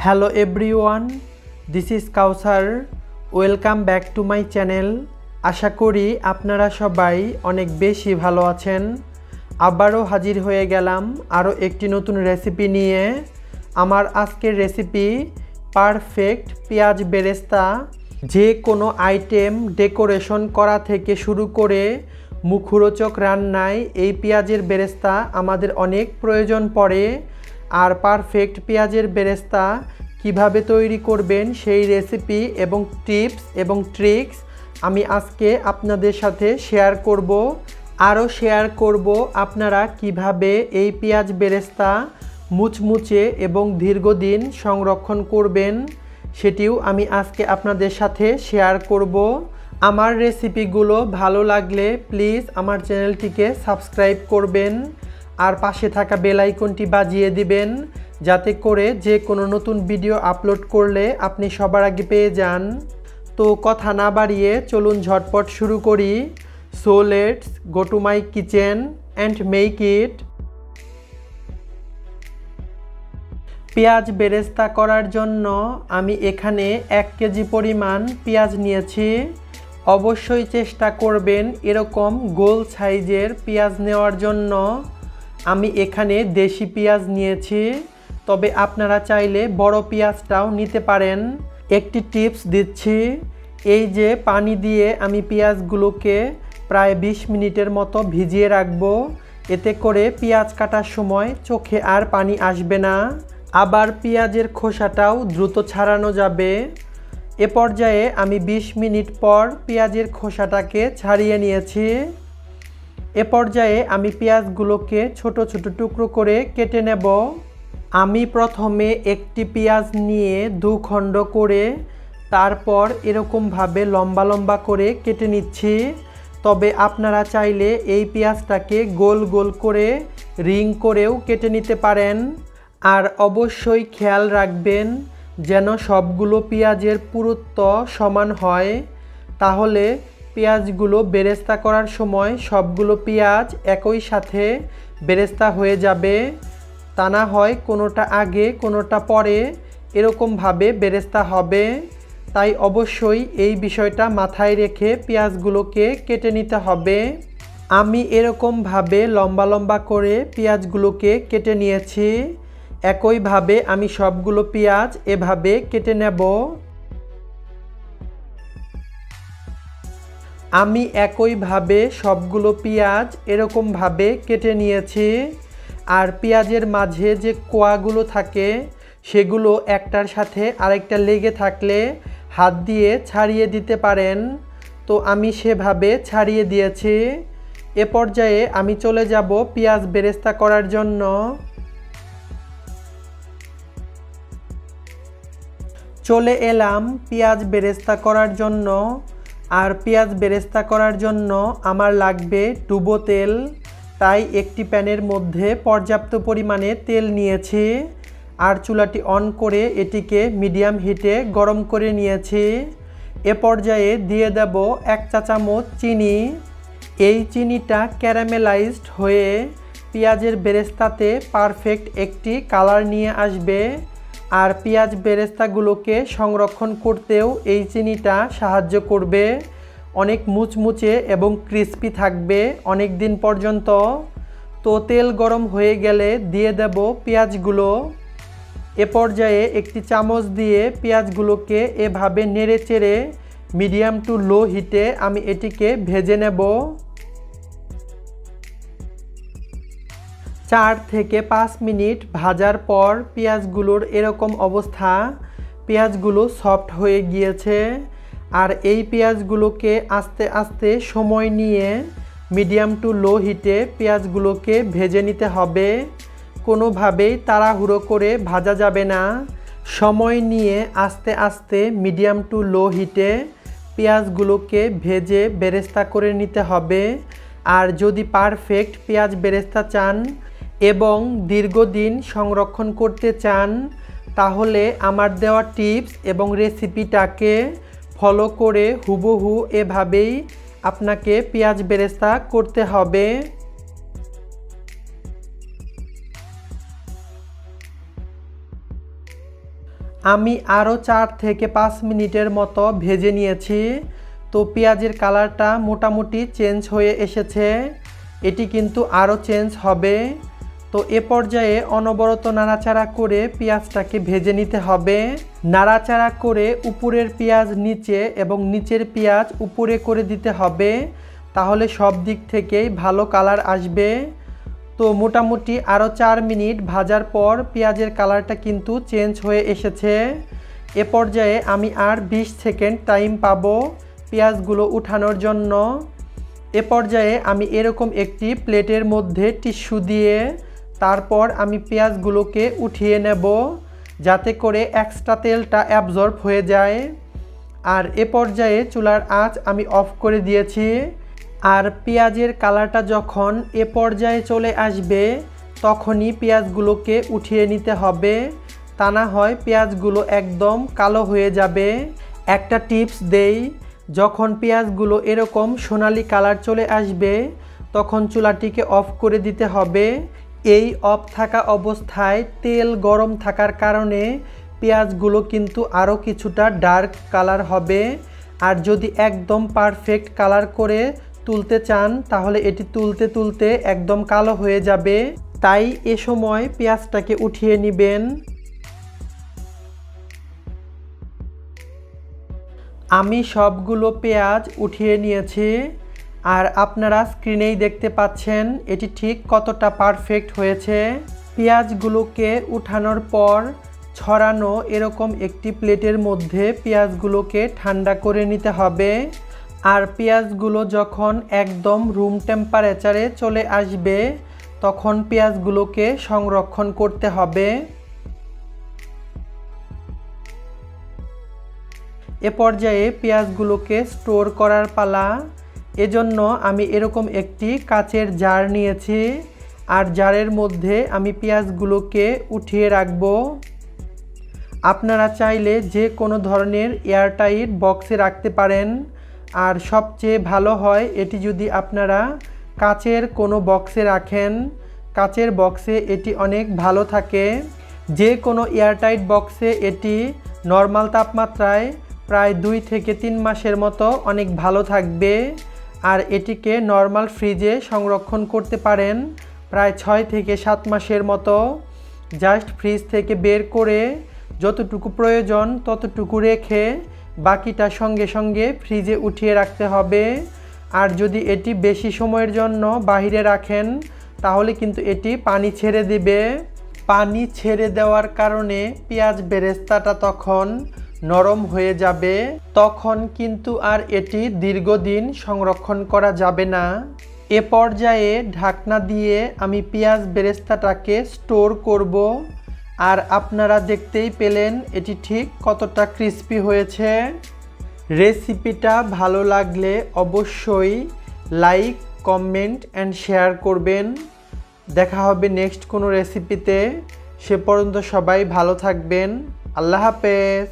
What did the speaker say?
Hello everyone, this is Kausar. Welcome back to my channel. আশা করি আপনারা সবাই অনেক বেশি ভালো আছেন। আবারও হাজির হয়ে গেলাম আরও একটি নতুন রেসিপি নিয়ে। আমার আজকের রেসিপি পারফেক্ট পেঁয়াজ বেরেস্তা। যে কোনো আইটেম ডেকোরেশন করা থেকে শুরু করে মুখরোচক রান্নায় এই পেঁয়াজের বেরেস্তা আমাদের অনেক প্রয়োজন পড়ে। আর পারফেক্ট পেঁয়াজের বেরেস্তা কিভাবে তৈরি করবেন সেই রেসিপি এবং টিপস এবং ট্রিক্স আমি আজকে আপনাদের সাথে শেয়ার করব। আরও শেয়ার করব আপনারা কিভাবে এই পেঁয়াজ বেরেস্তা মুচমুচে এবং দীর্ঘদিন সংরক্ষণ করবেন সেটিও আমি আজকে আপনাদের সাথে শেয়ার করব। আমার রেসিপিগুলো ভালো লাগলে প্লিজ আমার চ্যানেলটিকে সাবস্ক্রাইব করবেন আর পাশে থাকা বেল আইকনটি বাজিয়ে দিবেন যাতে করে যে কোনো নতুন ভিডিও আপলোড করলে আপনি সবার আগে পেয়ে যান। তো কথা না বাড়িয়ে চলুন ঝটপট শুরু করি। So let's go to my kitchen and make it. পেঁয়াজ বেরেস্তা করার জন্য আমি এখানে 1 কেজি পরিমাণ পেঁয়াজ নিয়েছি। অবশ্যই চেষ্টা করবেন এরকম গোল সাইজের পেঁয়াজ নেওয়ার জন্য। আমি এখানে দেশি পেঁয়াজ নিয়েছি, তবে আপনারা চাইলে বড় পেঁয়াজটাও নিতে পারেন। একটি টিপস দিচ্ছি, এই যে পানি দিয়ে আমি পেঁয়াজগুলোকে প্রায় 20 মিনিটের মতো ভিজিয়ে রাখবো। এতে করে পেঁয়াজ কাটার সময় চোখে আর পানি আসবে না, আবার পেঁয়াজের খোসাটাও দ্রুত ছাড়ানো যাবে। এ পর্যায়ে আমি 20 মিনিট পর পেঁয়াজের খোসাটাকে ছাড়িয়ে নিয়েছি। এ পর্যায়ে আমি পেঁয়াজগুলোকে ছোট ছোট টুকরো করে কেটে নেব। আমি প্রথমে একটি পেঁয়াজ নিয়ে 2 খণ্ড করে তারপর এরকমভাবে লম্বা লম্বা করে কেটে নিচ্ছি। তবে আপনারা চাইলে এই পেঁয়াজটাকে গোল গোল করে রিং করেও কেটে নিতে পারেন। আর অবশ্যই খেয়াল রাখবেন যেন সবগুলো পেঁয়াজের পুরুত্ব সমান হয়, তাহলে পেঁয়াজগুলো বেরেস্তা করার সময় সবগুলো পেঁয়াজ একই সাথে বেরেস্তা হয়ে যাবে। তা না হয় কোনোটা আগে কোনোটা পরে এরকমভাবে বেরেস্তা হবে। তাই অবশ্যই এই বিষয়টা মাথায় রেখে পেঁয়াজগুলোকে কেটে নিতে হবে। আমি এরকমভাবে লম্বা লম্বা করে পেঁয়াজগুলোকে কেটে নিয়েছি। একইভাবে আমি সবগুলো পেঁয়াজ এভাবে কেটে নেব। আমি একইভাবে সবগুলো পেঁয়াজ এরকমভাবে কেটে নিয়েছি। আর পেঁয়াজের মাঝে যে কোয়াগুলো থাকে সেগুলো একটার সাথে আরেকটা লেগে থাকলে হাত দিয়ে ছাড়িয়ে দিতে পারেন। তো আমি সেভাবে ছাড়িয়ে দিয়েছি। এ পর্যায়ে আমি চলে যাব পেঁয়াজ বেরেস্তা করার জন্য। চলে এলাম পেঁয়াজ বেরেস্তা করার জন্য। আর পেঁয়াজ বেরেস্তা করার জন্য আমার লাগবে ডুবো তেল। তাই একটি প্যানের মধ্যে পর্যাপ্ত পরিমাণে তেল নিয়েছি আর চুলাটি অন করে এটিকে মিডিয়াম হিটে গরম করে নিয়েছি। এ পর্যায়ে দিয়ে দেব 1 চা চামচ চিনি। এই চিনিটা ক্যারামেলাইজড হয়ে পেঁয়াজের বেরেস্তাতে পারফেক্ট একটি কালার নিয়ে আসবে। আর পেঁয়াজ বেরেস্তাগুলোকে সংরক্ষণ করতেও এই চিনিটা সাহায্য করবে। অনেক মুচমুচে এবং ক্রিস্পি থাকবে অনেক দিন পর্যন্ত। তো তেল গরম হয়ে গেলে দিয়ে দেব পেঁয়াজগুলো। এ পর্যায়ে একটি চামচ দিয়ে পেঁয়াজগুলোকে এভাবে নেড়ে চেড়ে মিডিয়াম টু লো হিটে আমি এটিকে ভেজে নেব। 4 থেকে 5 মিনিট ভাজার পর পেঁয়াজগুলোর এরকম অবস্থা, পেঁয়াজগুলো সফট হয়ে গিয়েছে। আর এই পেঁয়াজগুলোকে আস্তে আস্তে সময় নিয়ে মিডিয়াম টু লো হিটে পেঁয়াজগুলোকে ভেজে নিতে হবে। কোনোভাবেই তাড়াহুড়ো করে ভাজা যাবে না। সময় নিয়ে আস্তে আস্তে মিডিয়াম টু লো হিটে পেঁয়াজগুলোকে ভেজে বেরেস্তা করে নিতে হবে। আর যদি পারফেক্ট পেঁয়াজ বেরেস্তা চান এবং দীর্ঘদিন সংরক্ষণ করতে চান তাহলে আমার দেওয়া টিপস এবং রেসিপিটাকে ফলো করে হুবহু এভাবেই আপনাকে পেঁয়াজ বেরেস্তা করতে হবে। আমি আরও 4 থেকে 5 মিনিটের মতো ভেজে নিয়েছি। তো পেঁয়াজের কালারটা মোটামুটি চেঞ্জ হয়ে এসেছে, এটি কিন্তু আরও চেঞ্জ হবে। তো এ পর্যায়ে অনবরত নাড়াচাড়া করে পেঁয়াজটাকে ভেজে নিতে হবে। নাড়াচাড়া করে উপরের পেঁয়াজ নিচে এবং নিচের পেঁয়াজ উপরে করে দিতে হবে, তাহলে সব দিক থেকেই ভালো কালার আসবে। তো মোটামুটি আরও 4 মিনিট ভাজার পর পেঁয়াজের কালারটা কিন্তু চেঞ্জ হয়ে এসেছে। এ পর্যায়ে আমি আর 20 সেকেন্ড টাইম পাবো পেঁয়াজগুলো উঠানোর জন্য। এ পর্যায়ে আমি এরকম একটি প্লেটের মধ্যে টিস্যু দিয়ে তারপর আমি পেঁয়াজগুলোকে উঠিয়ে নেব, যাতে করে এক্সট্রা তেলটা অ্যাবজর্ব হয়ে যায়। আর এ পর্যায়ে চুলার আঁচ আমি অফ করে দিয়েছি। আর পেঁয়াজের কালারটা যখন এ পর্যায়ে চলে আসবে তখনই পেঁয়াজগুলোকে উঠিয়ে নিতে হবে, তা না হয় পেঁয়াজগুলো একদম কালো হয়ে যাবে। একটা টিপস দেই, যখন পেঁয়াজগুলো এরকম সোনালি কালার চলে আসবে তখন চুলাটিকে অফ করে দিতে হবে। এই অফ থাকা অবস্থায় তেল গরম থাকার কারণে পেঁয়াজগুলো কিন্তু আরও কিছুটা ডার্ক কালার হবে। আর যদি একদম পারফেক্ট কালার করে তুলতে চান তাহলে এটি তুলতে তুলতে একদম কালো হয়ে যাবে। তাই এ সময় পেঁয়াজটাকে উঠিয়ে নেবেন। আমি সবগুলো পেঁয়াজ উঠিয়ে নিয়েছি, আর আপনারা স্ক্রিনেই দেখতে পাচ্ছেন এটি ঠিক কতটা পারফেক্ট হয়েছে। পেঁয়াজগুলোকে উঠানোর পর ছড়ানো এরকম একটি প্লেটের মধ্যে পেঁয়াজগুলোকে ঠান্ডা করে নিতে হবে। আর পেঁয়াজগুলো যখন একদম রুম টেম্পারেচারে চলে আসবে তখন পেঁয়াজগুলোকে সংরক্ষণ করতে হবে। এ পর্যায়ে পেঁয়াজগুলোকে স্টোর করার পালা। এজন্য আমি এরকম একটি কাচের জার নিয়েছি, আর জারের মধ্যে আমি পেঁয়াজগুলোকে উঠিয়ে রাখব। আপনারা চাইলে যে কোনো ধরনের এয়ারটাইট বক্সে রাখতে পারেন, আর সবচেয়ে ভালো হয় এটি যদি আপনারা কাচের কোনো বক্সে রাখেন। কাচের বক্সে এটি অনেক ভালো থাকে। যে কোনো এয়ারটাইট বক্সে এটি নর্মাল তাপমাত্রায় প্রায় 2 থেকে 3 মাসের মতো অনেক ভালো থাকবে। আর এটিকে নর্মাল ফ্রিজে সংরক্ষণ করতে পারেন প্রায় 6 থেকে 7 মাসের মতো। জাস্ট ফ্রিজ থেকে বের করে যতটুকু প্রয়োজন ততটুকু রেখে বাকিটা সঙ্গে সঙ্গে ফ্রিজে উঠিয়ে রাখতে হবে। আর যদি এটি বেশি সময়ের জন্য বাইরে রাখেন তাহলে কিন্তু এটি পানি ছেড়ে দিবে। পানি ছেড়ে দেওয়ার কারণে পেঁয়াজ বেরেস্তাটা তখন নরম হয়ে যাবে, তখন কিন্তু আর এটি দীর্ঘদিন সংরক্ষণ করা যাবে না। এ পর্যায়ে ঢাকনা দিয়ে আমি পেঁয়াজ বেরেস্তাটাকে স্টোর করব। আর আপনারা দেখতেই পেলেন এটি ঠিক কতটা ক্রিস্পি হয়েছে। রেসিপিটা ভালো লাগলে অবশ্যই লাইক, কমেন্ট অ্যান্ড শেয়ার করবেন। দেখা হবে নেক্সট কোনো রেসিপিতে। সে পর্যন্ত সবাই ভালো থাকবেন। আল্লাহ হাফেজ।